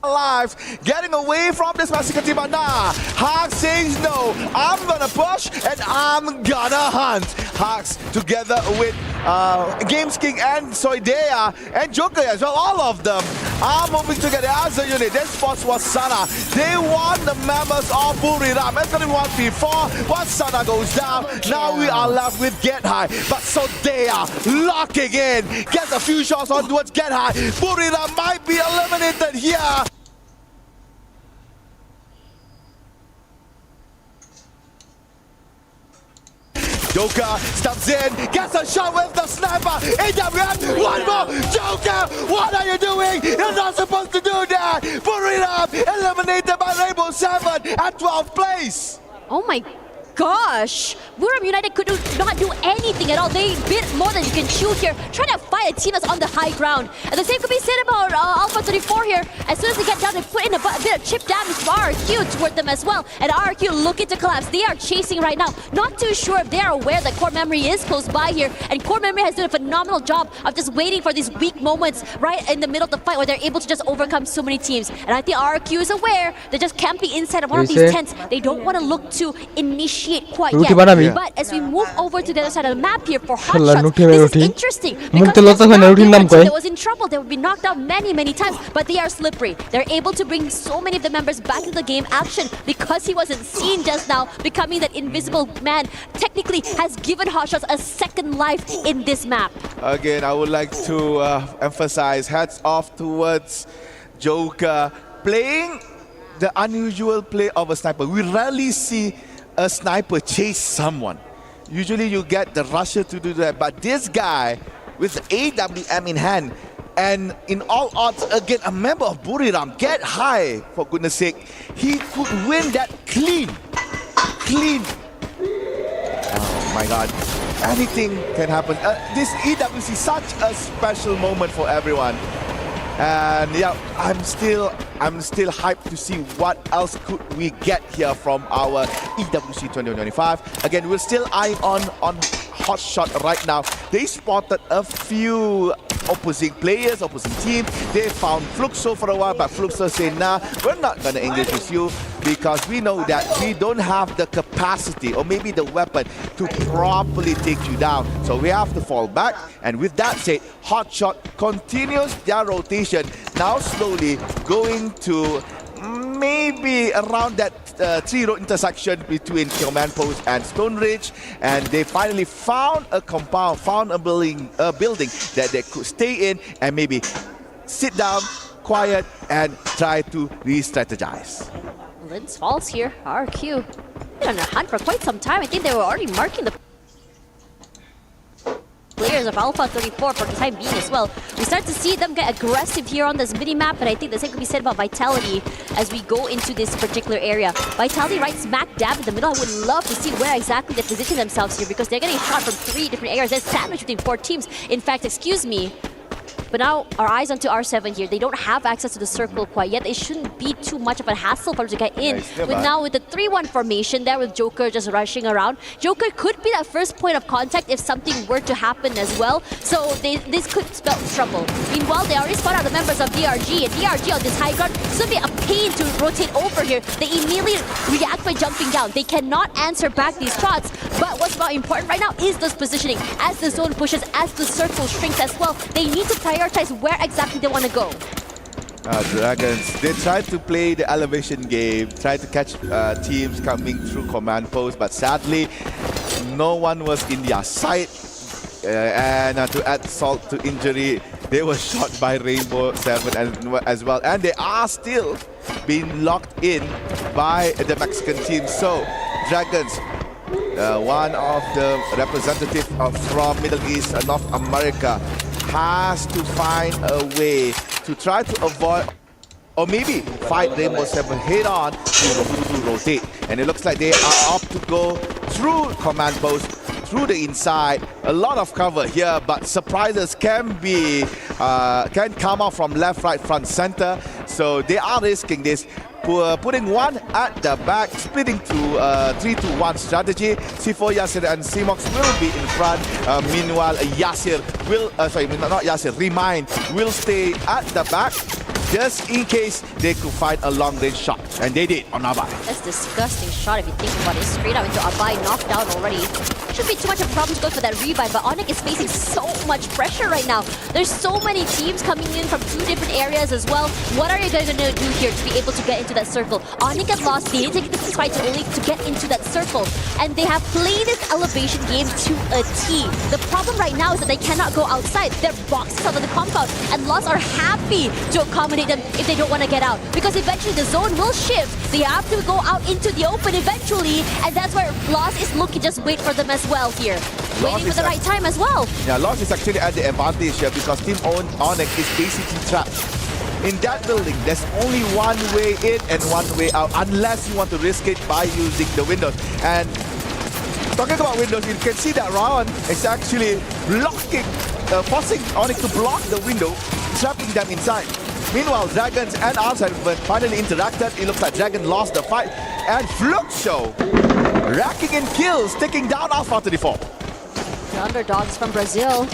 lives, getting away from this massacre team. But nah, Hawks says no. I'm gonna push and I'm gonna hunt. Hawks together with Games King and Soidea and Joker as well. All of them are moving together as a unit. Esports Wasana. They want the members of Buriram. It's gonna be 1v4. Wasana goes down. Now we are left with Get High. But Soidea locking in. Gets a few shots on towards Get High. Buriram might be eliminated here. Joker steps in, gets a shot with the sniper. AWM, one more. Joker, what are you doing? You're not supposed to do that. Buriram eliminated by Rainbow 7 at 12th place. Oh my gosh! Buriram United could not do anything at all. They bit more than you can chew here, trying to fight a team that's on the high ground. And the same could be said about Alpha 34 here. As soon as they get down, they put in a bit of chip damage for RRQ toward them as well. And RRQ looking to collapse. They are chasing right now. Not too sure if they are aware that Core Memory is close by here. And Core Memory has done a phenomenal job of just waiting for these weak moments right in the middle of the fight where they're able to just overcome so many teams. And I think RRQ is aware they're just camping inside of one of these tents. They don't want to look to initiate quite yet. But as we move over to the other side of the map here for hotshots, this is interesting because that was in trouble. They would be knocked out many times, but they are slippery. They're able to bring so many of the members back into the game action because he wasn't seen just now, becoming that invisible man. Technically has given hotshots a second life in this map. Again, I would like to emphasize hats off towards Joker playing the unusual play of a sniper. We rarely see a sniper chase someone. Usually you get the rusher to do that, but this guy with the AWM in hand and in all odds again a member of Buriram, Get High, for goodness sake, he could win that clean. Oh my god, anything can happen. This EWC such a special moment for everyone. And yeah, I'm still hyped to see what else could we get here from our EWC 2025. Again, we're still eyeing on Hotshot right now. They spotted a few opposing players, opposing team. They found Fluxo for a while, but Fluxo said, nah, we're not gonna engage with you because we know that we don't have the capacity or maybe the weapon to properly take you down. So we have to fall back. And with that said, Hotshot continues their rotation, now slowly going to maybe around that 3-road intersection between Command Post and Stone Ridge, and they finally found a compound, found a building that they could stay in and maybe sit down, quiet, and try to re-strategize. Linz falls here. RQ been on a hunt for quite some time. I think they were already marking the players of Alpha 34 for the time being as well. We start to see them get aggressive here on this mini-map, but I think the same could be said about Vitality as we go into this particular area. Vitality right smack dab in the middle. I would love to see where exactly they position themselves here because they're getting shot from 3 different areas. They're sandwiched between 4 teams. In fact, excuse me, but now our eyes onto R7 here. They don't have access to the circle quite yet. It shouldn't be too much of a hassle for them to get in. With the 3-1 formation there with Joker just rushing around. Joker could be that first point of contact if something were to happen as well. So this could spell trouble. Meanwhile, they already spot out the members of DRG. And DRG on this high ground, it's going to be a pain to rotate over here. They immediately react by jumping down. They cannot answer back these shots. But what's more important right now is this positioning. As the zone pushes, as the circle shrinks as well, they need to prioritize where exactly they want to go. Dragons, they tried to play the elevation game, tried to catch teams coming through command post, but sadly, no one was in their sight. And to add salt to injury, they were shot by Rainbow 7 as well. And they are still being locked in by the Mexican team. So, Dragons, one of the representatives from Middle East and North America, has to find a way to try to avoid or maybe fight Rainbow 7 head on to rotate. And it looks like they are up to go through command post, through the inside. A lot of cover here, but surprises can come out from left, right, front, center. So they are risking this. Putting one at the back, splitting to 3-2-1 strategy. C4, Yasir and Simox will be in front. Meanwhile, Yasir will, Remind will stay at the back. just in case they could find a long-range shot. And they did on Abai. That's a disgusting shot if you think about it. Straight up into Abai, knocked down already. Shouldn't be too much of a problem to go for that revive, but Onyx is facing so much pressure right now. There's so many teams coming in from 2 different areas as well. What are you going to do here to be able to get into that circle? Onyx and Lost, they need to take this fight only to get into that circle. And they have played this elevation game to a T. The problem right now is that they cannot go outside. Their boxes out of the compound, and Lost are happy to accommodate them if they don't want to get out. Because eventually the zone will shift. They have to go out into the open eventually, and that's where Lost is looking. Just wait for them as well here. Waiting for the right time as well. Yeah, Lost is actually at the advantage here because Team Onyx is basically trapped. In that building, there's only one way in and one way out, unless you want to risk it by using the windows. And talking about windows, you can see that Raon is actually blocking, forcing Onyx to block the window, trapping them inside. Meanwhile, Dragons and Arms have finally interacted. It looks like Dragon lost the fight. And Fluxo racking in kills, taking down Alpha 34. The underdogs from Brazil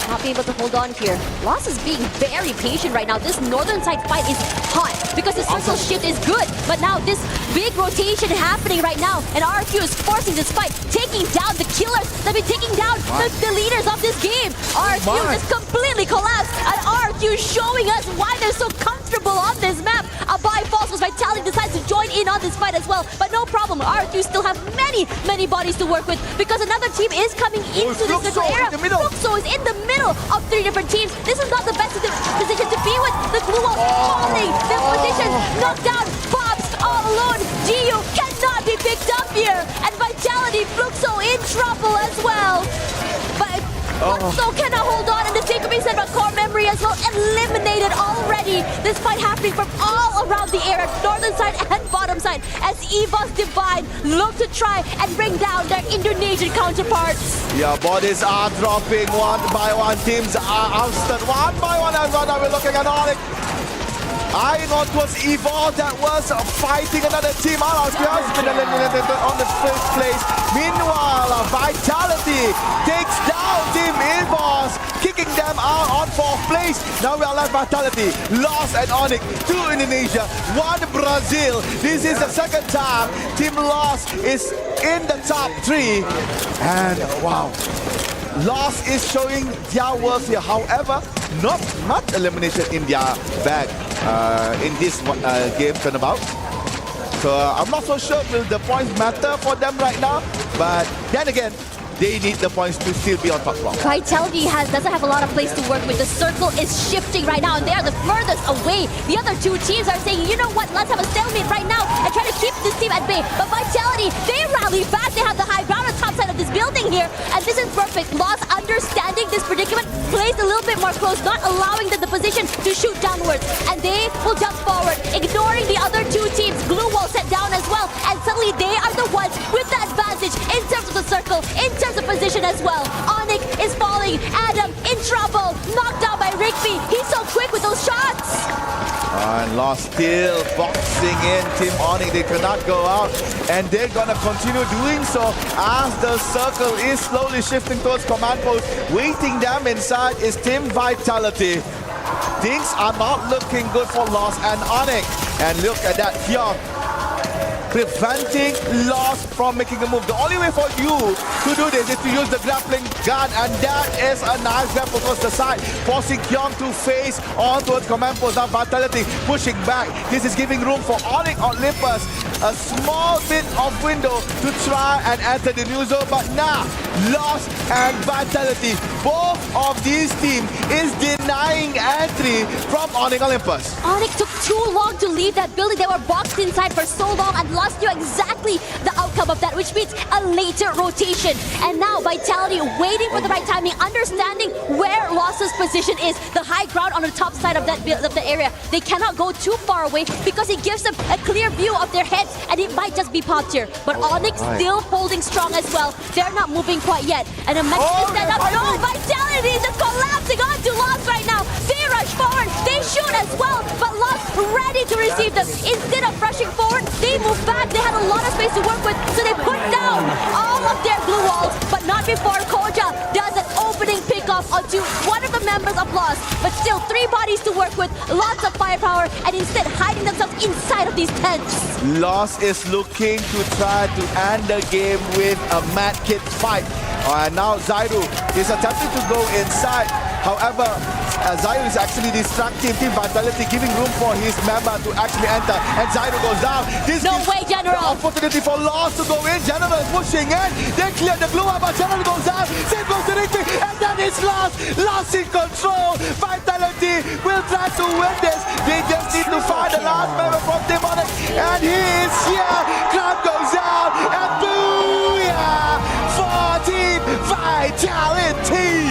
not being able to hold on here. Lost is being very patient right now. This northern side fight is hot because the circle shift is good. But now this big rotation happening right now, and RQ is forcing this fight, taking down the killers that have been taking down the leaders of this game. RQ just completely collapsed, and RQ showing us why they're so comfortable on this map. Abai falls as Vitality decides to join in on this fight as well. But no problem, RQ still have many bodies to work with because another team is coming into this little area. Fluxo is in the middle of 3 different teams. This is not the best position to be with. The glue wall falling. The position knocked down. Bobs all alone. Gio cannot be picked up here. And Vitality, Fluxo in trouble as well. But Fluxo cannot hold on. And the same could be said about Core Memory as well. Eliminated already. This fight happening from all around the area, northern side and bottom side, as EVOS Divine look to try and bring down their Indonesian counterparts. Yeah, bodies are dropping one by one. Teams are ousted one by one. And now we're looking at Onyx eyeing on towards EVOS that was fighting another team. RQ has been eliminated on the 5th place. Meanwhile, Vitality takes down Team EVOS, kicking them out on 4th place. Now we are left Vitality, Lost and Onyx, 2 Indonesia, 1 Brazil. This is the 2nd time Team Lost is in the top 3. And wow, Lost is showing their worth here. However, not much elimination in their bag in this game turnabout. So I'm not so sure will the points matter for them right now. But then again, they need the points to still be on top block. Vitality doesn't have a lot of place to work with. The circle is shifting right now, and they are the furthest away. The other 2 teams are saying, you know what, let's have a stalemate right now and try to keep this team at bay. But Vitality, they rally back. They have the high ground on top side of this building here, and this is perfect. Lost understanding this predicament, plays a little bit more close, not allowing the position to shoot downwards, and they will jump forward, ignoring the other 2 teams. Glue wall set down as well, and suddenly they are the ones with the advantage in terms of the circle, in terms of position as well. Onyx is falling. Adam in trouble. Knocked down by Rigby. He's so quick with those shots. And Lost still boxing in Team Onyx. They cannot go out, and they're gonna continue doing so as the circle is slowly shifting towards command post. Waiting them inside is Team Vitality. Things are not looking good for Lost and Onyx. And look at that here, preventing Lost from making a move. The only way for you to do this is to use the grappling gun, and that is a nice grapple towards the side, forcing Kyong to face on towards command post. Now Vitality pushing back. This is giving room for Onyx Olympus a small bit of window to try and enter the new zone, but now Lost and Vitality, both of these teams is denying entry from Onyx Olympus. Onyx took too long to leave that building. They were boxed inside for so long, and Lost knew exactly the outcome of that, which means a later rotation. And now Vitality waiting for the right timing, understanding where Lost's position is, the high ground on the top side of that of the area. They cannot go too far away because it gives them a clear view of their heads, and it might just be popped here. But Onyx still holding strong as well. They're not moving quite yet. And a match to stand up. No, Vitality is just collapsing onto Lost right now. They rush forward. They shoot as well, but Lost ready to receive them. Instead of rushing forward, they move back. They had a lot of space to work with, so they put down all of their glue walls, but not before Koja does an opening pickoff onto one of the members of Lost. but still 3 bodies to work with, lots of firepower, and instead hiding themselves inside of these tents. Lost is looking to try to end the game with a Mad Kid fight. And now Zaidu is attempting to go inside. However, Zaidu is actually distracting Team Vitality, giving room for his member to actually enter. And Zaidu goes down. This No way, General! The opportunity for Lost to go in. General is pushing in. They clear the blue, but General goes down. Same goes to Rigby. And then it's Lost. Lost in control. Vitality will try to win this. They just need to find the last member from Team Onyx. And he is here. Crowd goes down. And booyah for Team Vitality.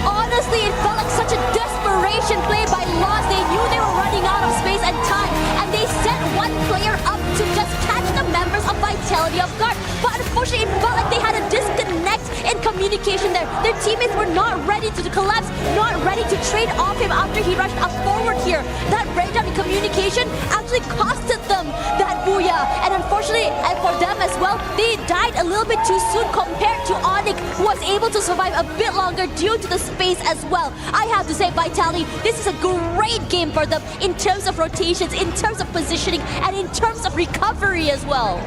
Honestly, it felt like such a desperation play by Lost. They knew they were running out of space and time, and they sent one player up to just catch the members of Vitality off guard. But unfortunately, it felt like they had a disconnect in communication there. Their teammates were not ready to collapse, not ready to trade off him after he rushed up forward here. That breakdown in communication actually costed them that booyah. And unfortunately, and for them as well, they died a little bit too soon compared to Onyx, who was able to survive a bit longer due to the space as well. I have to say, Vitality, this is a great game for them in terms of rotations, in terms of positioning, and in terms of recovery as well.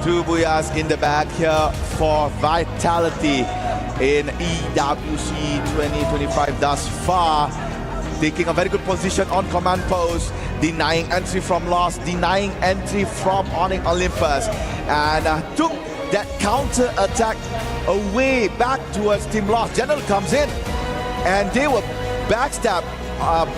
2 booyahs in the back here for Vitality in EWC 2025 thus far. Taking a very good position on command post, denying entry from Lost, denying entry from Onyx Olympus, and took that counter attack away back towards Team Lost. General comes in, and they were backstabbed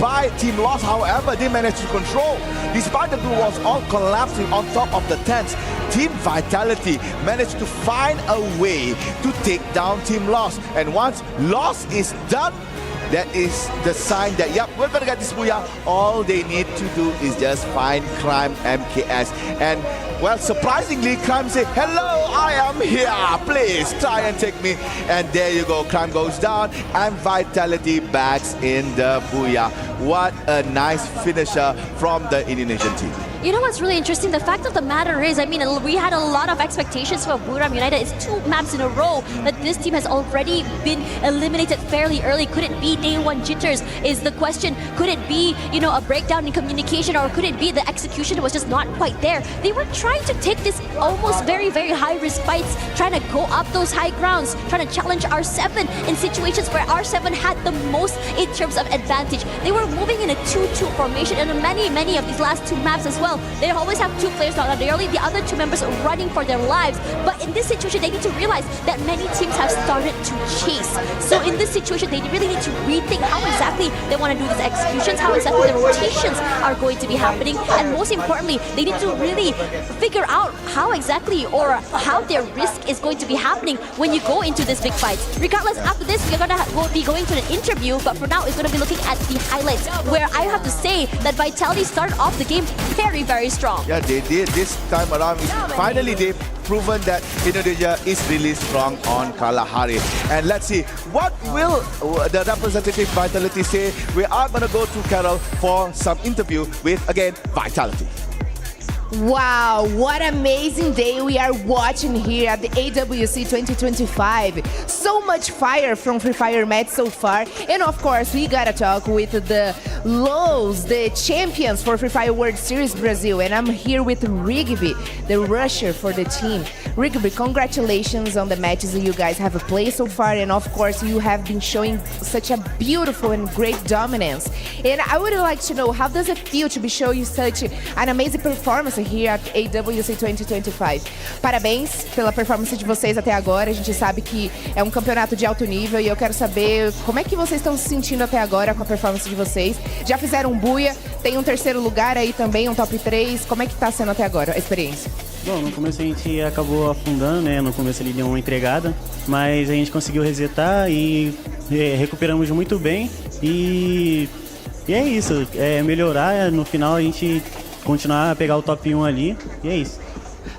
by Team Lost. However, they managed to control. Despite the blue walls all collapsing on top of the tents, Team Vitality managed to find a way to take down Team Lost. And once Lost is done, that is the sign that, yep, we're gonna get this booyah. All they need to do is just find Crime MKS. And, well, surprisingly, Crime say, hello, I am here. Please try and take me. And there you go. Crime goes down and Vitality backs in the booyah. What a nice finisher from the Indonesian team. You know what's really interesting? The fact of the matter is, I mean, we had a lot of expectations for Buram United. It's 2 maps in a row that this team has already been eliminated fairly early. Could it be day 1 jitters is the question. Could it be, you know, a breakdown in communication, or could it be the execution was just not quite there? They were trying to take this almost very, very high-risk fights, trying to go up those high grounds, trying to challenge R7 in situations where R7 had the most in terms of advantage. They were moving in a 2-2 formation in many of these last 2 maps as well. They always have 2 players not on the early, the other 2 members are running for their lives. But in this situation, they need to realize that many teams have started to chase. So in this situation, they really need to rethink how exactly they want to do these executions, how exactly the rotations are going to be happening, and most importantly, they need to really figure out how exactly or how their risk is going to be happening when you go into this big fight. Regardless, after this, we'll be going to an interview, but for now, we're going to be looking at the highlights, where I have to say that Vitality started off the game very, very strong. Yeah, they did this time around. Finally, they've proven that Indonesia is really strong on Kalahari. And let's see, what will the representative Vitality say? We are going to go to Carol for some interview with, again, Vitality. Wow, what amazing day we are watching here at the AWC 2025. So much fire from Free Fire match so far. And of course, we gotta talk with the Lows, the champions for Free Fire World Series Brazil. And I'm here with Rigby, the rusher for the team. Rigby, congratulations on the matches that you guys have played so far. And of course, you have been showing such a beautiful and great dominance. And I would like to know, how does it feel to be showing such an amazing performance here at AWC 2025. Parabéns pela performance de vocês até agora. A gente sabe que é um campeonato de alto nível e eu quero saber como é que vocês estão se sentindo até agora com a performance de vocês. Já fizeram um buia, tem um 3º lugar aí também, um top 3. Como é que tá sendo até agora a experiência? Bom, no começo a gente acabou afundando, né? No começo ele deu uma entregada, mas a gente conseguiu resetar e recuperamos muito bem. E é isso, melhorar, no final a gente continuar a pegar o top 1 ali, e é isso.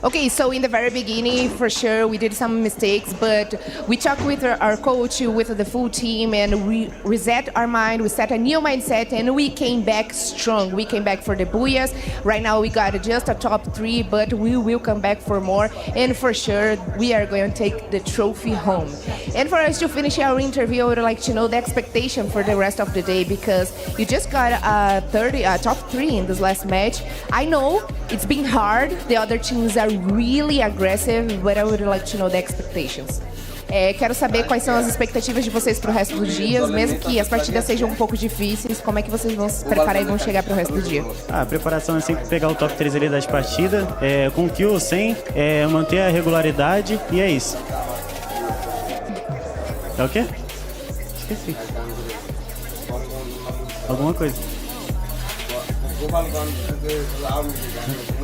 Okay, so in the very beginning, for sure, we did some mistakes, but we talked with our coach, with the full team, and we reset our mind, we set a new mindset, and we came back strong. We came back for the Booyahs. Right now, we got just a top 3, but we will come back for more, and for sure, we are going to take the trophy home. And for us to finish our interview, I would like to know the expectation for the rest of the day, because you just got a top 3 in this last match. I know it's been hard. The other teams are really aggressive, but I would like to know the expectations. Quero saber quais são as expectativas de vocês para o resto dos dias, mesmo que as partidas sejam um pouco difíceis, como é que vocês vão se preparar e vão chegar para o resto do dia? A preparação é sempre pegar o top 3 ali das partidas, com kill ou sem, manter a regularidade e é isso. É o quê? Esqueci. Alguma coisa. Qual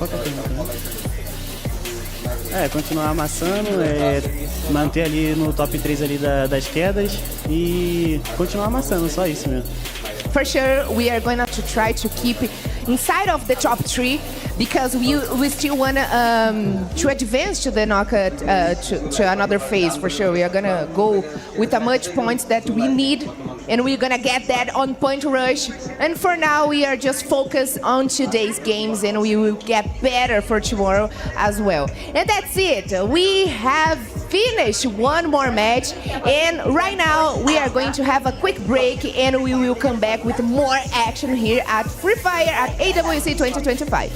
que é a pergunta? Continuar amassando, manter ali no top 3 ali das quedas e continuar amassando, só isso mesmo. For sure, we are going to try to keep inside of the top 3 because we still want to advance to the knockout to another phase. For sure, we are going to go with as much points that we need, and we're going to get that on Point Rush. And for now, we are just focused on today's games, and we will get better for tomorrow as well. And that's it. We have finished one more match, and right now we are going to have a quick break, and we will come back with more action here at Free Fire at AWC 2025.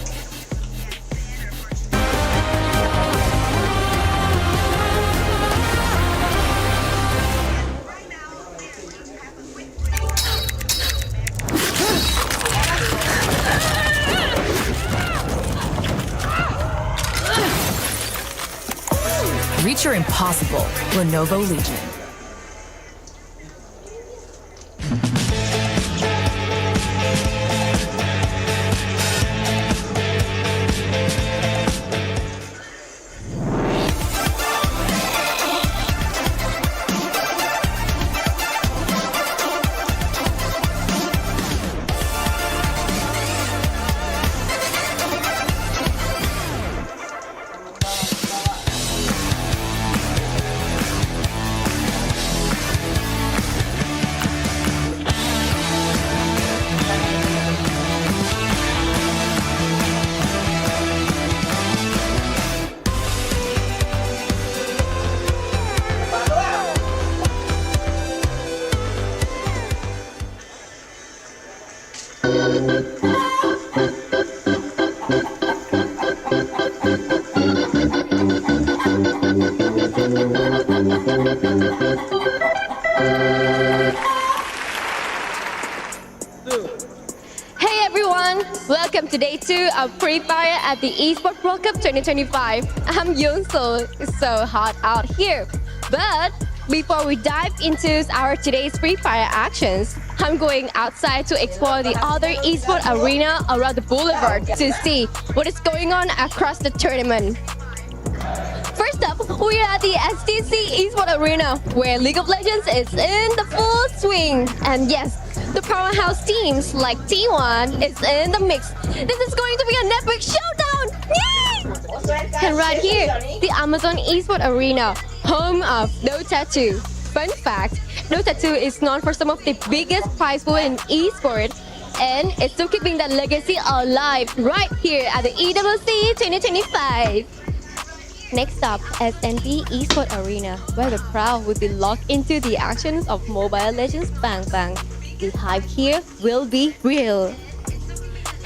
Reach your impossible, Lenovo Legion. Hey everyone! Welcome to day 2 of Free Fire at the Esports World Cup 2025. I'm Yoon-so. It's so hot out here. But before we dive into our today's Free Fire actions, I'm going outside to explore the other esports arena around the boulevard to see what is going on across the tournament. First up, we are at the STC Esports Arena, where League of Legends is in the full swing. And yes, the powerhouse teams like T1 is in the mix. This is going to be an epic showdown! Yay! And right here, the Amazon Esports Arena, home of Dota 2. Fun fact, Dota 2 is known for some of the biggest prize pool in esports, and it's still keeping that legacy alive right here at the EWC 2025. Next up, SNB Esports Arena, where the crowd will be locked into the actions of Mobile Legends Bang Bang. The hype here will be real.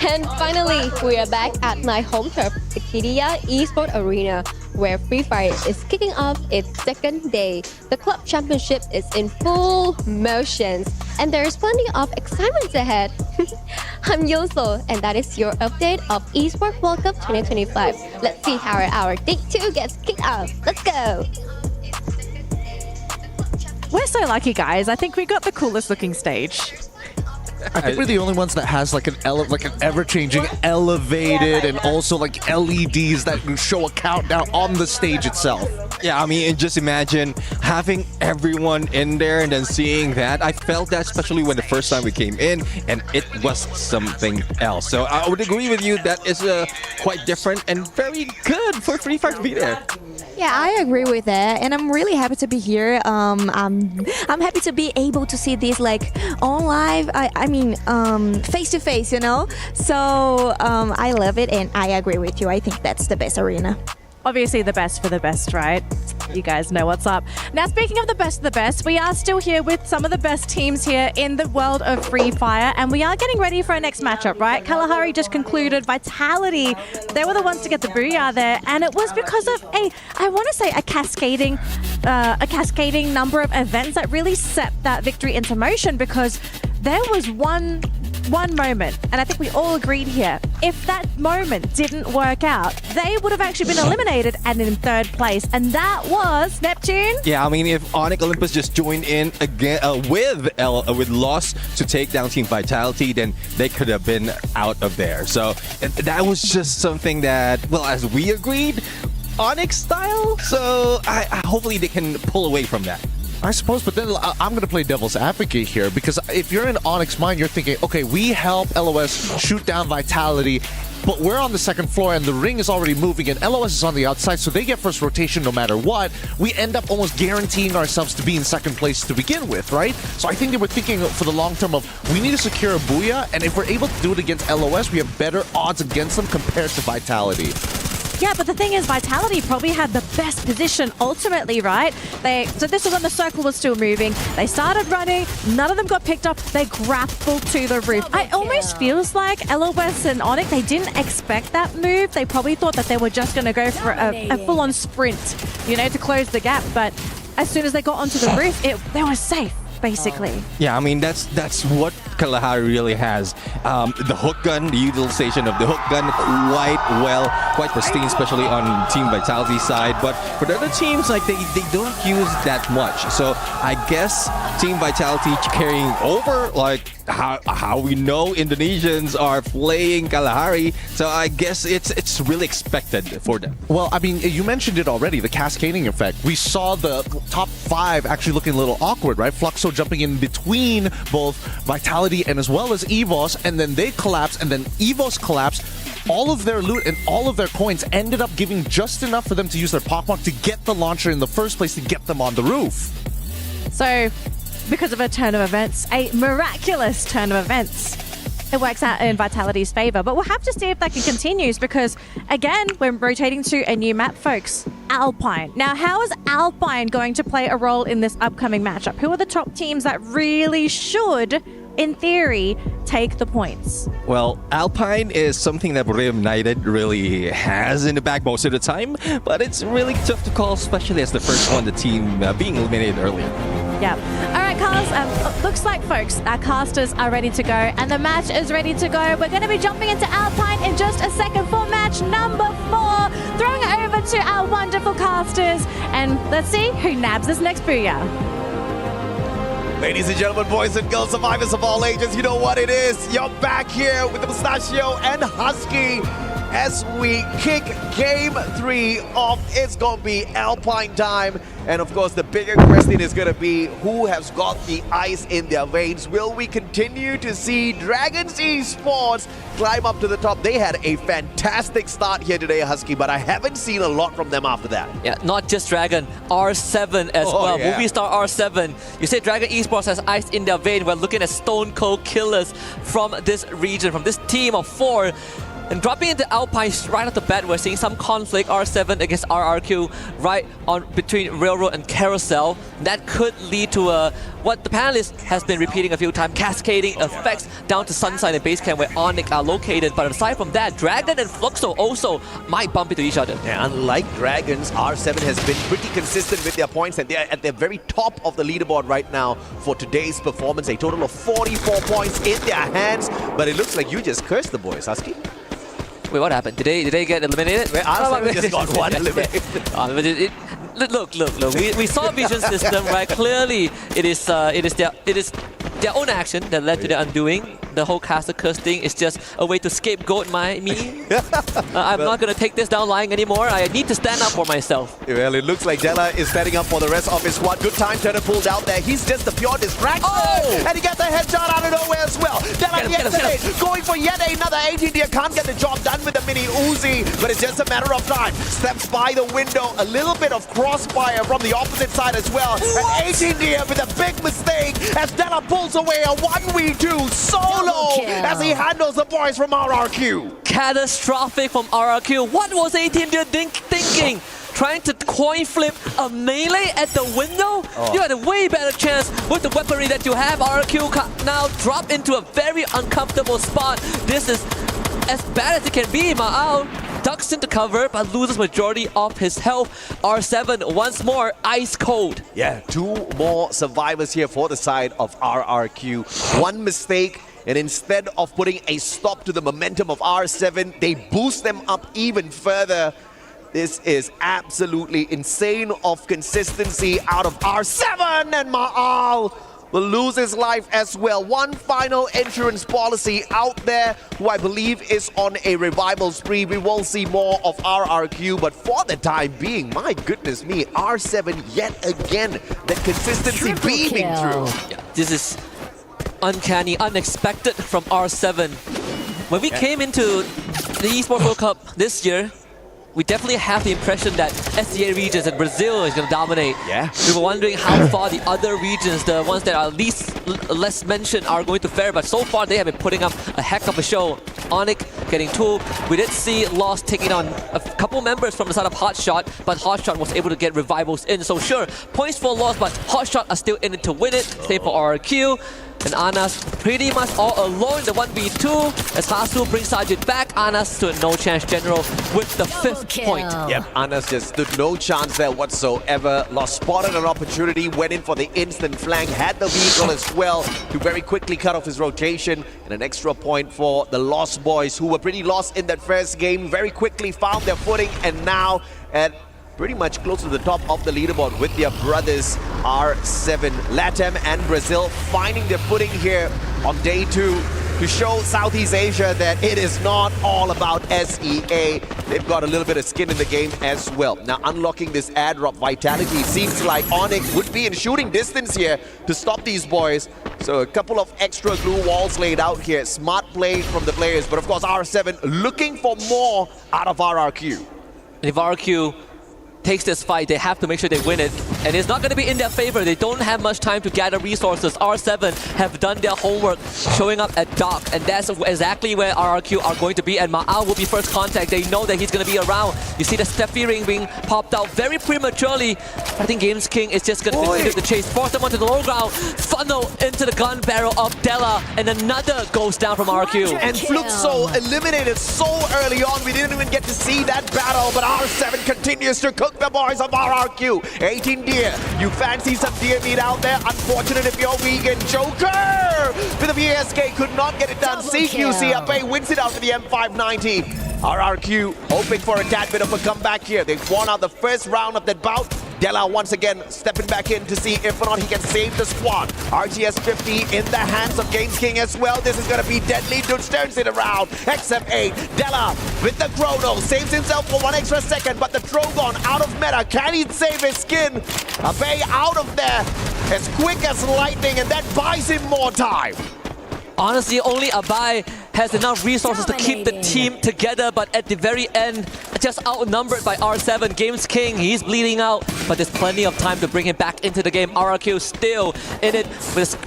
And finally, we are back at my home turf, the Kidia Esports Arena, where Free Fire is kicking off its second day. The club championship is in full motion, and there's plenty of excitement ahead. I'm Yoso, and that is your update of Esports World Cup 2025. Let's see how our day 2 gets kicked off. Let's go! We're so lucky, guys. I think we got the coolest looking stage. I think we're the only ones that has like an ever-changing, elevated, and also like LEDs that show a countdown on the stage itself. Yeah, I mean, and just imagine having everyone in there and then seeing that. I felt that especially when the first time we came in, and it was something else. So I would agree with you that is quite different and very good for Free Fire to be there. Yeah, I agree with that, and I'm really happy to be here. I'm happy to be able to see this like on live. I mean, face to face, you know. So I love it, and I agree with you. I think that's the best arena. Obviously the best for the best, right? You guys know what's up. Now, speaking of the best, we are still here with some of the best teams here in the world of Free Fire, and we are getting ready for our next matchup, right? Kalahari just concluded. Vitality, they were the ones to get the booyah there, and it was because of a cascading number of events that really set that victory into motion, because there was one moment, and I think we all agreed here, if that moment didn't work out, they would have actually been eliminated and in third place, and that was Neptune. Yeah, I mean, if Onyx Olympus just joined in again with loss to take down Team Vitality, then they could have been out of there. So that was just something that, well, as we agreed, Onyx style. So I hopefully they can pull away from that. I suppose, but then I'm going to play devil's advocate here, because if you're in Onyx mind, you're thinking, okay, we help LOS shoot down Vitality, but we're on the second floor and the ring is already moving and LOS is on the outside, so they get first rotation no matter what. We end up almost guaranteeing ourselves to be in second place to begin with, right? So I think they were thinking for the long term of, we need to secure a booyah, and if we're able to do it against LOS, we have better odds against them compared to Vitality. Yeah, but the thing is, Vitality probably had the best position ultimately, right? So this was when the circle was still moving. They started running, none of them got picked up, they grappled to the roof. It almost feels like LOS and Onyx, they didn't expect that move. They probably thought that they were just going to go for a full-on sprint, you know, to close the gap. But as soon as they got onto the roof, they were safe, basically. Yeah, I mean, that's what Kalahari really has. The hook gun, the utilization of the hook gun, quite pristine, especially on Team Vitality side. But for the other teams, like they don't use that much. So I guess Team Vitality carrying over, like how we know Indonesians are playing Kalahari. So I guess it's really expected for them. Well, I mean, you mentioned it already, the cascading effect. We saw the top 5 actually looking a little awkward, right? Fluxo jumping in between both Vitality and as well as EVOS, and then they collapse, and then EVOS collapse. All of their loot and all of their coins ended up giving just enough for them to use their pockmark to get the launcher in the first place to get them on the roof. So, because of a turn of events, a miraculous turn of events, it works out in Vitality's favor. But we'll have to see if that continues, because, again, we're rotating to a new map, folks. Alpine. Now, how is Alpine going to play a role in this upcoming matchup? Who are the top teams that really should, in theory, take the points? Well, Alpine is something that Brilliant United really has in the bag most of the time, but it's really tough to call, especially as the first one, the team being eliminated earlier. Yeah. All right, Carlos, looks like, folks, our casters are ready to go, and the match is ready to go. We're going to be jumping into Alpine in just a second for match number 4. Throwing it over to our wonderful casters, and let's see who nabs this next booyah. Ladies and gentlemen, boys and girls, survivors of all ages, you know what it is. You're back here with the Mustachio and Husky as we kick Game 3 off. It's going to be Alpine time. And of course, the bigger question is going to be who has got the ice in their veins. Will we continue to see Dragons Esports climb up to the top? They had a fantastic start here today, Husky, but I haven't seen a lot from them after that. Yeah, not just Dragon, R7 as well. Yeah. Movie star R7. You say Dragon Esports has ice in their vein. We're looking at stone cold killers from this region, from this team of 4. And dropping into Alpine right off the bat, we're seeing some conflict, R7 against RRQ, right on between Railroad and Carousel. That could lead to what the panelist has been repeating a few times, cascading effects down to Sunside and Basecamp where Onyx are located. But aside from that, Dragon and Fluxo also might bump into each other. Yeah, unlike Dragons, R7 has been pretty consistent with their points, and they're at the very top of the leaderboard right now for today's performance. A total of 44 points in their hands, but it looks like you just cursed the boys, Husky. Wait, what happened? Did they get eliminated? Wait, R7 just got one eliminated. Look. We saw Vision System, right? Clearly, it is their own action that led to their undoing. The whole caster curse thing is just a way to scapegoat me. I'm not going to take this down lying anymore. I need to stand up for myself. Well, it looks like Della is standing up for the rest of his squad. Good time turner pulled out there. He's just the pure distraction. Oh! And he gets a headshot out of nowhere as well. Della Get him. going for yet another 18 deer. Can't get the job done with the mini Uzi, but it's just a matter of time. Steps by the window. A little bit of crossfire from the opposite side as well. And 18 deer with a big mistake as Della pulls away a 1v2 solo as he handles the boys from RRQ. Catastrophic from RRQ. What was 18 deer thinking? Trying to coin flip a melee at the window? You had a way better chance with the weaponry that you have. RRQ now drop into a very uncomfortable spot. This is as bad as it can be. Ma'ao ducks into cover but loses majority of his health. R7 once more ice cold. Yeah, 2 more survivors here for the side of RRQ. One mistake, and instead of putting a stop to the momentum of R7, they boost them up even further. This is absolutely insane of consistency out of R7, and Ma'al will lose his life as well. One final insurance policy out there, who I believe is on a revival spree. We will see more of RRQ, but for the time being, my goodness me, R7 yet again, that consistency beaming through. Yeah, this is uncanny, unexpected from R7. When we came into the Esports World Cup this year, we definitely have the impression that SEA regions and Brazil is going to dominate. Yeah. We were wondering how far the other regions, the ones that are less mentioned, are going to fare, but so far they have been putting up a heck of a show. Onyx getting 2. We did see Lost taking on a couple members from the side of Hotshot, but Hotshot was able to get revivals in. So sure, points for Lost, but Hotshot are still in it to win it. Same for RRQ. And Anas pretty much all alone in the 1v2 as Hasu brings Sajid back. Anas stood no chance general with the 5th point. Yep, Anas just stood no chance there whatsoever. Lost spotted an opportunity, went in for the instant flank, had the vehicle as well to very quickly cut off his rotation. And an extra point for the Lost boys, who were pretty lost in that first game, very quickly found their footing, and now at pretty much close to the top of the leaderboard with their brothers R7. LATAM and Brazil finding their footing here on day 2 to show Southeast Asia that it is not all about SEA. They've got a little bit of skin in the game as well. Now unlocking this air drop vitality, seems like Onyx would be in shooting distance here to stop these boys. So a couple of extra glue walls laid out here. Smart play from the players, but of course R7 looking for more out of RRQ. And if RRQ takes this fight, they have to make sure they win it. And it's not going to be in their favor. They don't have much time to gather resources. R7 have done their homework, showing up at dock, and that's exactly where RRQ are going to be. And Ma'al will be first contact. They know that he's going to be around. You see the Steffi ring being popped out very prematurely. I think Games King is just going to continue the chase, force them onto the low ground, funnel into the gun barrel of Della, and another goes down from RRQ. And Fluxo eliminated so early on, we didn't even get to see that battle, but R7 continues to cook the boys of RRQ. 18 deer. You fancy some deer meat out there? Unfortunate if you're vegan. Joker with the VSK could not get it done. CQC Ape wins it out for the M590. RRQ hoping for a tad bit of a comeback here. They've won out the first round of that bout. Della once again stepping back in to see if or not he can save the squad. RTS 50 in the hands of Games King as well. This is going to be deadly. Dude turns it around. XF8. Della with the chrono. Saves himself for 1 extra second, but the Drogon out of meta. Can he save his skin? Abe out of there as quick as lightning, and that buys him more time. Honestly, only Abai has enough resources to keep the team together, but at the very end, just outnumbered by R7. Games King, he's bleeding out, but there's plenty of time to bring him back into the game. RRQ still in it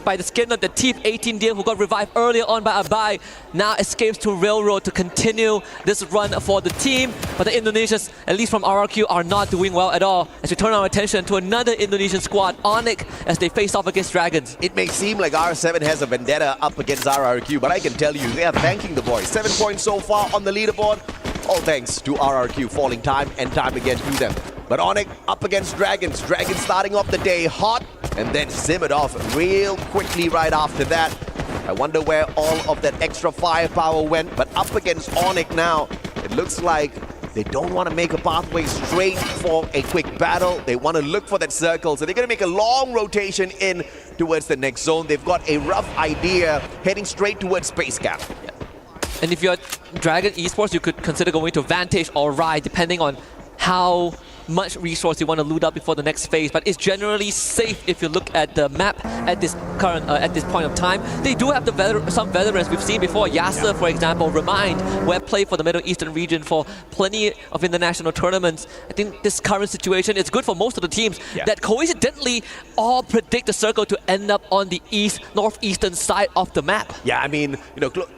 by the skin of the teeth. 18 deer who got revived earlier on by Abai now escapes to Railroad to continue this run for the team. But the Indonesians, at least from RRQ, are not doing well at all as we turn our attention to another Indonesian squad, Onyx, as they face off against Dragons. It may seem like R7 has a vendetta up against RRQ, but I can tell you, they are thanking the boys. 7 points so far on the leaderboard, all thanks to RRQ falling time and time again to them. But Onyx up against Dragons. Dragons starting off the day hot and then simmered off real quickly right after that. I wonder where all of that extra firepower went, but up against Onyx now, it looks like They don't want to make a pathway straight for a quick battle. They want to look for that circle. So they're going to make a long rotation in towards the next zone. They've got a rough idea heading straight towards Space Camp. Yeah. And if you're Dragon Esports, you could consider going to Vantage or Ride, depending on how much resource you want to loot up before the next phase, but it's generally safe if you look at the map at this point of time. They do have some veterans we've seen before. Yasser, for example, Remind, who have played for the Middle Eastern region for plenty of international tournaments. I think this current situation is good for most of the teams that coincidentally all predict the circle to end up on the northeastern side of the map. Yeah, I mean,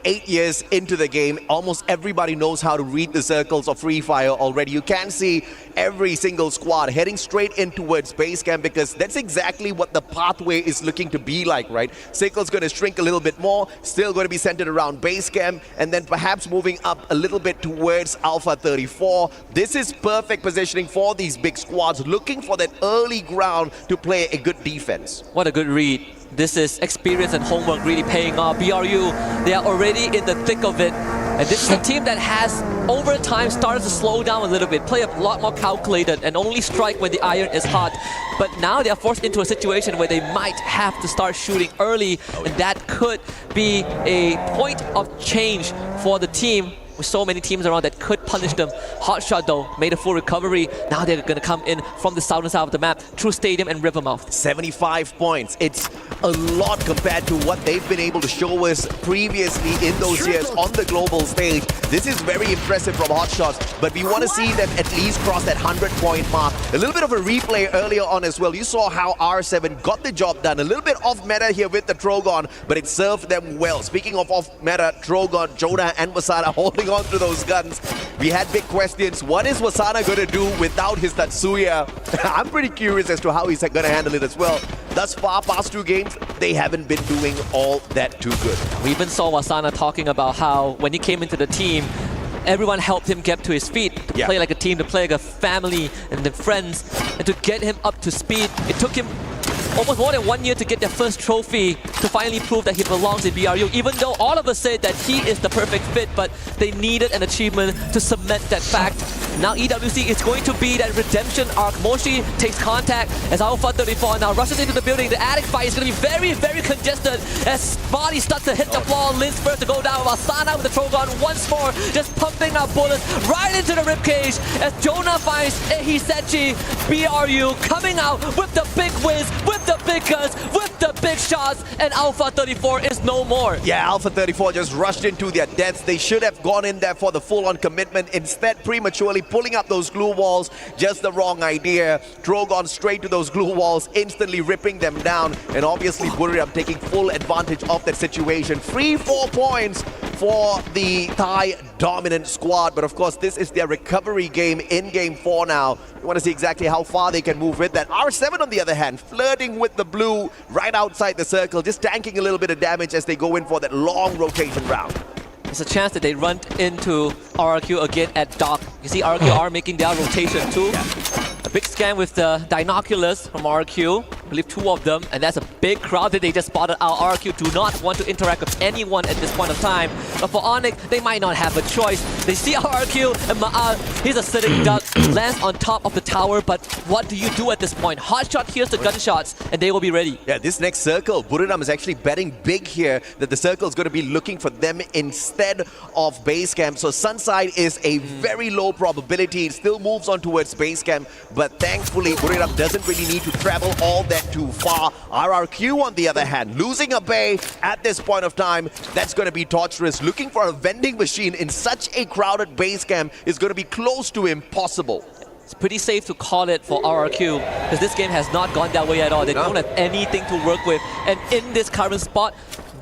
8 years into the game, almost everybody knows how to read the circles of Free Fire already. You can see every single squad heading straight in towards base camp because that's exactly what the pathway is looking to be like, right? Circle's going to shrink a little bit more, still going to be centered around base camp, and then perhaps moving up a little bit towards Alpha 34. This is perfect positioning for these big squads, looking for that early ground to play a good defense. What a good read. This is experience and homework really paying off. BRU, they are already in the thick of it. And this is a team that has, over time, started to slow down a little bit, play a lot more calculated, and only strike when the iron is hot. But now they are forced into a situation where they might have to start shooting early, and that could be a point of change for the team. With so many teams around that could punish them. Hotshot though made a full recovery. Now they're going to come in from the southern side of the map through Stadium and Rivermouth. 75 points. It's a lot compared to what they've been able to show us previously in those years on the global stage. This is very impressive from Hotshots, but we want to see them at least cross that 100-point mark. A little bit of a replay earlier on as well. You saw how R7 got the job done. A little bit off meta here with the Trogon, but it served them well. Speaking of off meta, Trogon, Jonah and Wasana holding on to those guns. We had big questions. What is Wasana going to do without his Tatsuya? I'm pretty curious as to how he's going to handle it as well. Thus far, past 2 games, they haven't been doing all that too good. We even saw Wasana talking about how when he came into the team, everyone helped him get to his feet, to play like a team, to play like a family and then friends, and to get him up to speed. It took him almost more than 1 year to get their first trophy, to finally prove that he belongs in BRU, even though all of us said that he is the perfect fit, but they needed an achievement to cement that fact. Now EWC is going to be that redemption arc. Moshi takes contact as Alpha 34 now rushes into the building. The attic fight is going to be very, very congested as body starts to hit the floor. Lin's first to go down. Wasana with the Trogon once more, just pumping out bullets right into the ribcage as Jonah finds Hisechi. BRU coming out with the big wins, with the big guns, with the big shots, and Alpha 34 is no more. Yeah, Alpha 34 just rushed into their deaths. They should have gone in there for the full-on commitment. Instead, prematurely pulling up those glue walls, just the wrong idea. Trogon straight to those glue walls, instantly ripping them down. And obviously, Buriram taking full advantage of that situation. Free 4 points for the Thai dominant squad. But of course, this is their recovery game in Game 4 now. We want to see exactly how far they can move with that. R7, on the other hand, flirting with the blue right outside the circle, just tanking a little bit of damage as they go in for that long rotation round. There's a chance that they run into RRQ again at dock. You see RRQ are making their rotation too. A big scan with the binoculars from RRQ. I believe 2 of them, and that's a big crowd that they just spotted out. RRQ do not want to interact with anyone at this point of time. But for Onyx, they might not have a choice. They see RRQ and Ma'al, he's a sitting duck, lands on top of the tower, but what do you do at this point? Hotshot hears the gunshots, and they will be ready. Yeah, this next circle, Buriram is actually betting big here that the circle is going to be looking for them instead of base camp. So Sunside is a very low probability. It still moves on towards base camp, but thankfully Buriram doesn't really need to travel all that too far. RRQ, on the other hand, losing a bay at this point of time, that's going to be torturous. Looking for a vending machine in such a crowded base camp is going to be close to impossible. It's pretty safe to call it for RRQ because this game has not gone that way at all. They don't have anything to work with, and in this current spot,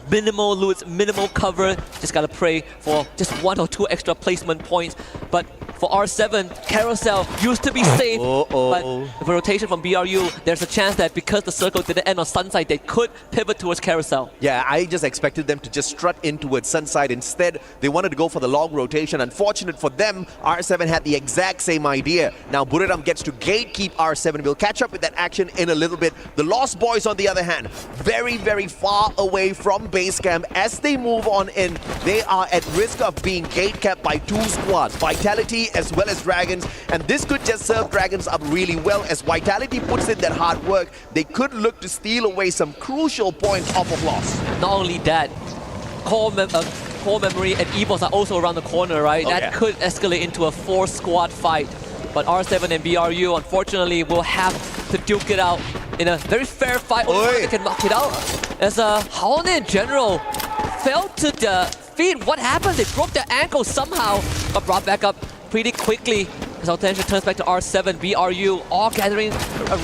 minimal loots, minimal cover. Just gotta pray for just 1 or 2 extra placement points. But for R7, Carousel used to be safe, but with a rotation from BRU, there's a chance that because the circle didn't end on Sunside, they could pivot towards Carousel. Yeah, I just expected them to just strut in towards Sunside. Instead, they wanted to go for the long rotation. Unfortunate for them, R7 had the exact same idea. Now Buriram gets to gatekeep R7. We'll catch up with that action in a little bit. The Lost Boys, on the other hand, very, very far away from base camp. As they move on in, they are at risk of being gate capped by 2 squads. Vitality Vitality as well as Dragons, and this could just serve Dragons up really well. As Vitality puts in that hard work, they could look to steal away some crucial points off of loss. Not only that, core memory and Esports are also around the corner, right? That could escalate into a 4-squad fight. But R7 and BRU, unfortunately, will have to duke it out in a very fair fight. Only they can knock it out. As Haone in general fell to the feet. What happened? They broke their ankle somehow, but brought back up pretty quickly. As our attention turns back to R7, BRU, all gathering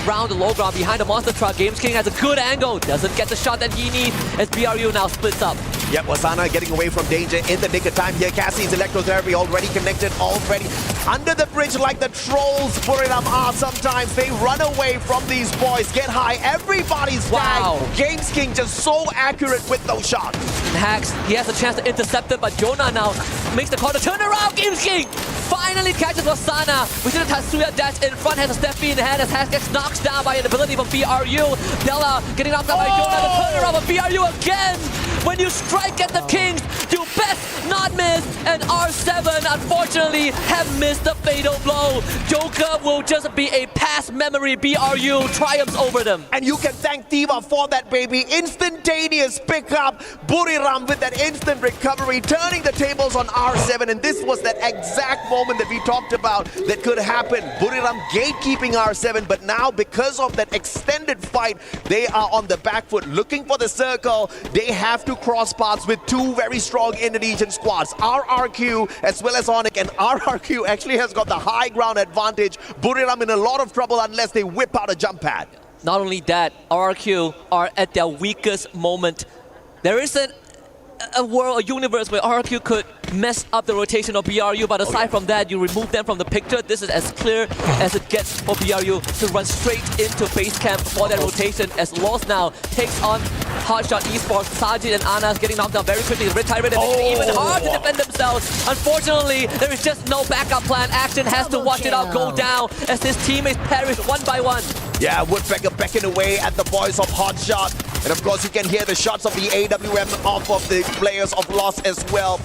around the low ground behind the monster truck. Games King has a good angle, doesn't get the shot that he needs as BRU now splits up. Yep, Wasana getting away from danger in the nick of time here. Cassie's electrotherapy already connected, already under the bridge like the trolls Buriram are sometimes. They run away from these boys, get high, everybody's tagged. Games King just so accurate with those shots. Hacks, he has a chance to intercept it, but Jonah now makes the call to turn around. Games King finally catches Wasana. We see the Tatsuya dash in front, has a Steffi in hand as Hacks gets knocked down by an ability from BRU. Della getting knocked down by Jonah. The turnaround of BRU again. When you strike at the Kings, you best not miss. And R7, unfortunately, have missed the fatal blow. Joker will just be a past memory. BRU triumphs over them. And you can thank Diva for that, baby. Instantaneous pickup. Buriram with that instant recovery, turning the tables on R7. And this was that exact moment that we talked about that could happen. Buriram gatekeeping R7, but now because of that extended fight, they are on the back foot looking for the circle. They have to cross paths with two very strong Indonesian squads, RRQ as well as Onyx, and RRQ actually has got the high ground advantage. Buriram in a lot of trouble unless they whip out a jump pad. Not only that, RRQ are at their weakest moment. There isn't a world, a universe where RRQ could mess up the rotation of BRU, but aside from that, you remove them from the picture. This is as clear as it gets for BRU to run straight into base camp for that rotation, as Lost now takes on Hotshot Esports. Sajid and Anas getting knocked down very quickly. The Tyrant and it's even hard to defend themselves. Unfortunately, there is just no backup plan. Action has to watch it out go down as his teammates perish one by one. Yeah, Woodpecker backing away at the voice of Hotshot. And of course, you can hear the shots of the AWM off of the players of Lost as well.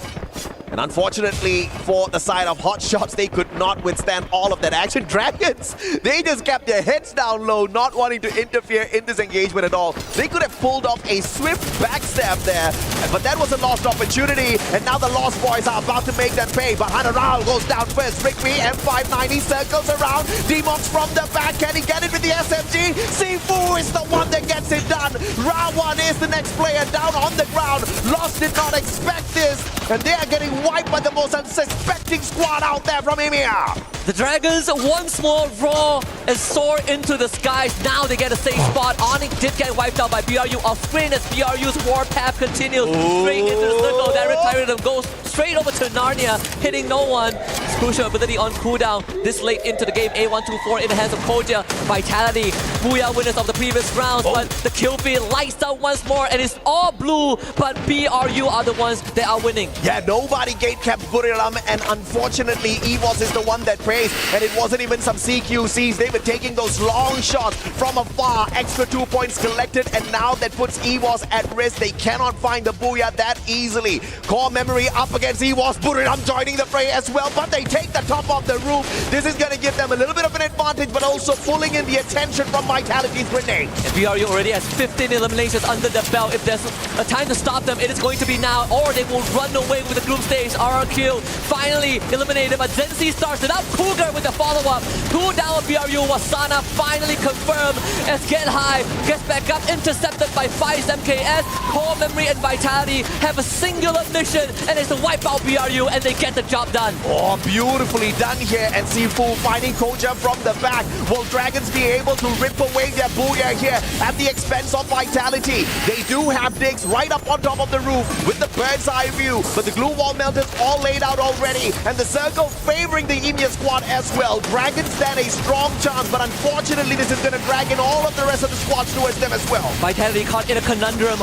And unfortunately, for the side of Hotshots, they could not withstand all of that action. Dragons, they just kept their heads down low, not wanting to interfere in this engagement at all. They could have pulled off a swift backstab there, but that was a lost opportunity. And now the Lost Boys are about to make them pay. But Hanarao goes down first. Rigby, M590 circles around. Demox from the back. Can he get it with the SMG? Sifu is the one that gets it done. Rawan is the next player down on the ground. Lost did not expect this, and they are getting wiped by the most unsuspecting squad out there from EMEA. The Dragons once more roar and soar into the skies. Now they get a safe spot. Onyx did get wiped out by BRU off screen as BRU's warpath continues straight into the circle. That Tyrant goes straight over to Narnia, hitting no one. His crucial ability on cooldown this late into the game. A124 in the hands of Koja. Vitality, Booyah winners of the previous rounds, but the kill feed lights out once more and it's all blue, but BRU are the ones that are winning. Yeah, nobody gate-kept Buriram, and unfortunately, EVOS is the one that prays, and it wasn't even some CQCs. They were taking those long shots from afar. Extra 2 points collected, and now that puts EVOS at risk. They cannot find the Booyah that easily. Core memory up against EVOS. Buriram joining the fray as well, but they take the top of the roof. This is going to give them a little bit of an advantage, but also pulling in the attention from Vitality's grenade. And BRU already has 15 eliminations under the belt. If there's a time to stop them, it is going to be now, or they will run away with the group stage. RRQ finally eliminated, but Zenzi starts it up. Cougar with the follow-up. Cooldown of BRU. Wasana finally confirmed as Get High gets back up, intercepted by Fives MKS. Core Memory and Vitality have a singular mission, and it's to wipe out BRU, and they get the job done. Oh, beautifully done here, and Sifu finding Koja from the back. Will Dragons be able to rip away their Booyah here at the expense of Vitality? They do have digs right up on top of the roof with the bird's eye view, but the glue wall melters all laid out already, and the circle favoring the EMEA squad as well. Dragons stand a strong chance, but unfortunately this is going to drag in all of the rest of the squads towards them as well. Vitality caught in a conundrum.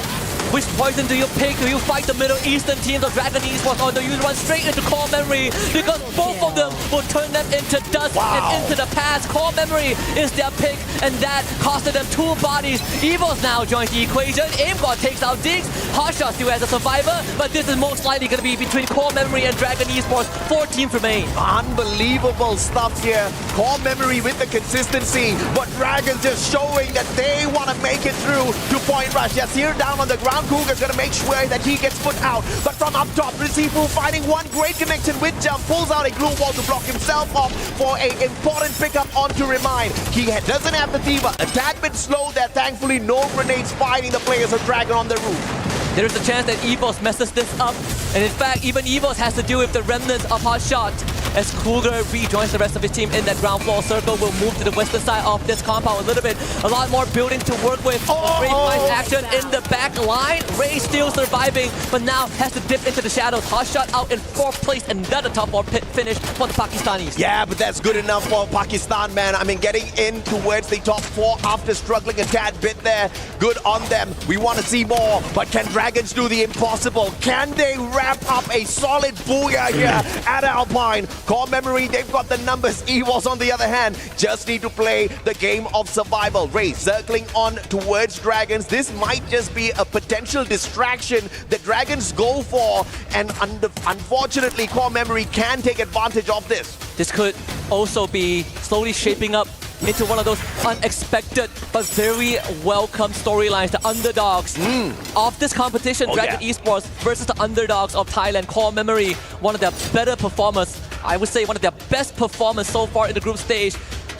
Which poison do you pick? Do you fight the Middle Eastern teams of Dragon Esports, or do you run straight into Core Memory? Because both of them will turn them into dust and into the past. Core Memory is their pick, and that costed them 2 bodies. Evos now joins the equation. AimGod takes out Diggs. Hotshot still has a survivor, but this is most likely going to be between Core Memory and Dragon Esports. 4 teams remain. Unbelievable stuff here. Core Memory with the consistency, but Dragon just showing that they want to make it through to point rush. Yes, here down on the ground, Cougar's going to make sure that he gets put out. But from up top, Recifu finding one great connection with jump, pulls out a glue wall to block himself off for an important pickup onto Remind. He doesn't have the Diva. A tad bit slow there. Thankfully, no grenades fighting the players of Dragon on the roof. There is a chance that EVOS messes this up, and in fact, even EVOS has to deal with the remnants of Hotshot. As Cougar rejoins the rest of his team in that ground floor circle, will move to the western side of this compound a little bit. A lot more buildings to work with. Great nice action in the back line. Ray still surviving, but now has to dip into the shadows. Hotshot out in 4th place, another top 4 finish for the Pakistanis. Yeah, but that's good enough for Pakistan, man. I mean, getting in towards the top 4 after struggling a tad bit there. Good on them. We want to see more, but can Dragons do the impossible? Can they wrap up a solid booyah here at Alpine? Core Memory, they've got the numbers. EVOS, on the other hand, just need to play the game of survival. Ray circling on towards Dragons. This might just be a potential distraction that Dragons go for, and unfortunately, Core Memory can take advantage of this. This could also be slowly shaping up into one of those unexpected but very welcome storylines. The underdogs of this competition, Dragon Esports versus the underdogs of Thailand. Core Memory, one of their better performers. I would say one of their best performers so far in the group stage.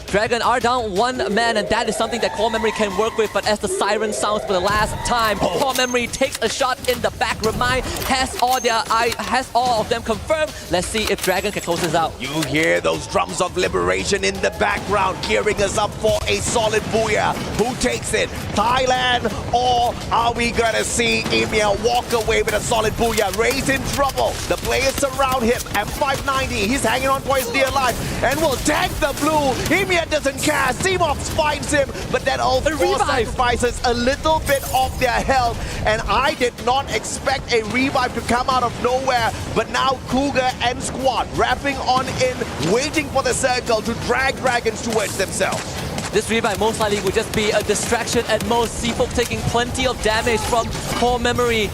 Dragon are down 1 man, and that is something that Core Memory can work with. But as the siren sounds for the last time, Core Memory takes a shot in the back. Remind has all of them confirmed. Let's see if Dragon can close this out. You hear those drums of liberation in the background, gearing us up for a solid booyah. Who takes it? Thailand, or are we gonna see Emir walk away with a solid booyah? Ray's in trouble. The players surround him. M590, he's hanging on for his dear life, and will tag the blue. Emir doesn't cast. Seamox finds him, but that also sacrifices a little bit of their health. And I did not expect a revive to come out of nowhere. But now Cougar and squad wrapping on in, waiting for the circle to drag Dragons towards themselves. This revive most likely would just be a distraction at most. Seafolk taking plenty of damage from Core Memory.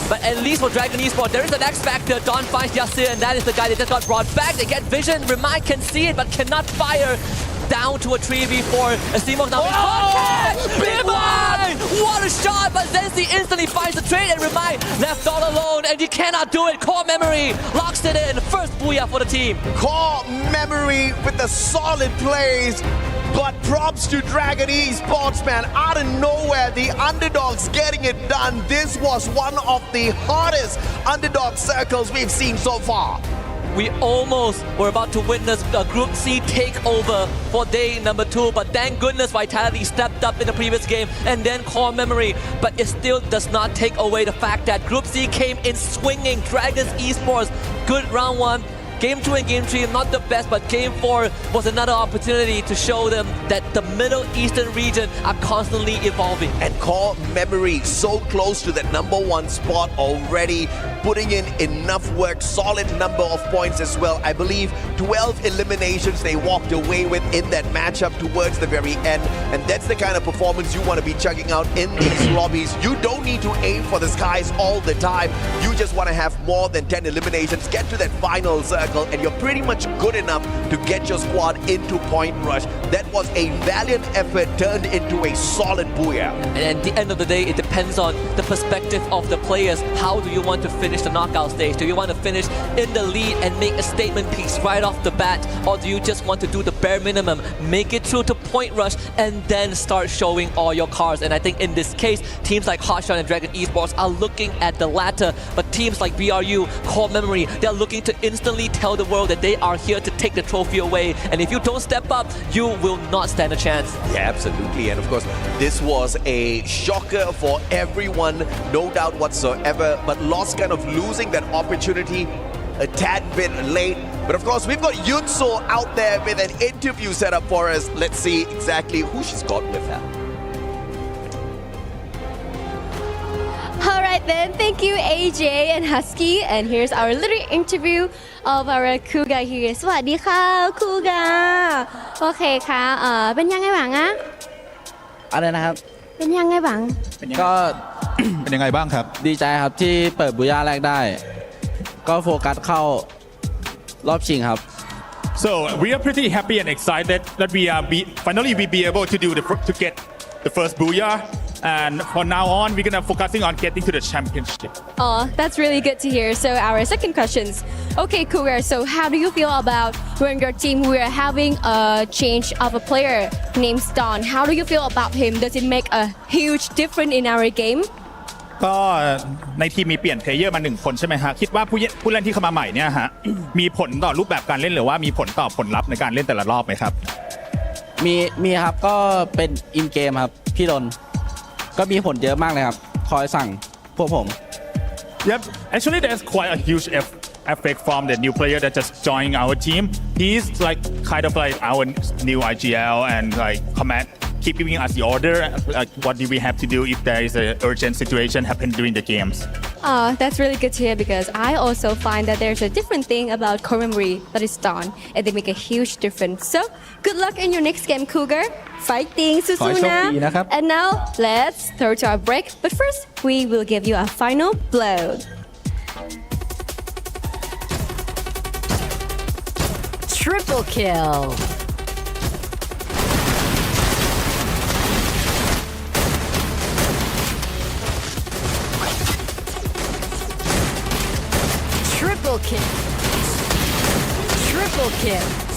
But at least for Dragon Esports, there is an X Factor. Don finds Yasir, and that is the guy that just got brought back. They get vision. Remind can see it, but cannot fire. Down to a 3v4. Asimo now in contact! Big one! What a shot! But Zenzi instantly finds the trade, and Remind left all alone, and he cannot do it. Core Memory locks it in. First booyah for the team. Core Memory with the solid plays. But props to Dragon Esports, man. Out of nowhere, the underdogs getting it done. This was one of the hardest underdog circles we've seen so far. We almost were about to witness the Group C takeover for day number 2, but thank goodness Vitality stepped up in the previous game, and then Core Memory. But it still does not take away the fact that Group C came in swinging. Dragons Esports, good round 1. Game 2 and Game 3, not the best, but Game 4 was another opportunity to show them that the Middle Eastern region are constantly evolving. And Core Memory so close to the #1 spot already, putting in enough work, solid number of points as well. I believe 12 eliminations they walked away with in that matchup towards the very end. And that's the kind of performance you want to be chugging out in these lobbies. You don't need to aim for the skies all the time. You just want to have more than 10 eliminations, get to that final circle, and you're pretty much good enough to get your squad into point rush. That was a valiant effort turned into a solid booyah. And at the end of the day, it depends on the perspective of the players. How do you want to finish the knockout stage? Do you want to finish in the lead and make a statement piece right off the bat? Or do you just want to do the bare minimum, make it through to point rush, and then start showing all your cards? And I think in this case, teams like Hotshot and Dragon Esports are looking at the latter. But teams like BRU, Core Memory, they're looking to instantly tell the world that they are here to take the trophy away. And if you don't step up, you will not stand a chance. Yeah, absolutely. And of course, this was a shocker for everyone, no doubt whatsoever. But Lost kind of losing that opportunity a tad bit late. But of course, we've got Yunso out there with an interview set up for us. Let's see exactly who she's got with her. right then. Thank you, AJ and Husky. And here's our little interview of our Kuga here. สวัสดีค่ะ Kuga โอเคค่ะเป็นยังไงบ้างอะ อะไรนะครับ เป็นยังไงบ้าง ก็ เป็นยังไงบ้างครับ ดีใจครับที่เปิดบูย่าแรกได้ ก็โฟกัสเข้ารอบชิงครับ so we are pretty happy and excited that we are finally we be able to to get the first booyah and from now on we're gonna focusing on getting to the championship. Oh, that's really good to hear. So our second questions. Okay, Cougar, so how do you feel about when your team we are having a change of a player named Ston? How do you feel about him? Does it make a huge difference in our game? ก็ในทีมมีเปลี่ยนเพลเยอร์มา1คนใช่ไหมฮะคิดว่าผู้เล่นที่เข้ามาใหม่เนี่ยฮะมีผลต่อรูปแบบการเล่นหรือว่ามีผลต่อผลลัพธ์ในการเล่นแต่ละรอบไหมครับ มีครับก็เป็นอินเกมครับพี่ดนก็มีผลเยอะมากเลยครับคอยสั่งพวกผม Yep, actually there's quite a huge effect from the new player that just joined our team. He's like kind of like our new IGL and like command keep giving us the order, like what do we have to do if there is an urgent situation happen during the games. That's really good to hear because I also find that there's a different thing about Korean that is done and they make a huge difference. So good luck in your next game, Cougar. Fighting, Susuna. And now let's throw to our break. But first, we will give you a final blow. Triple kill. Triple kill. Triple kill.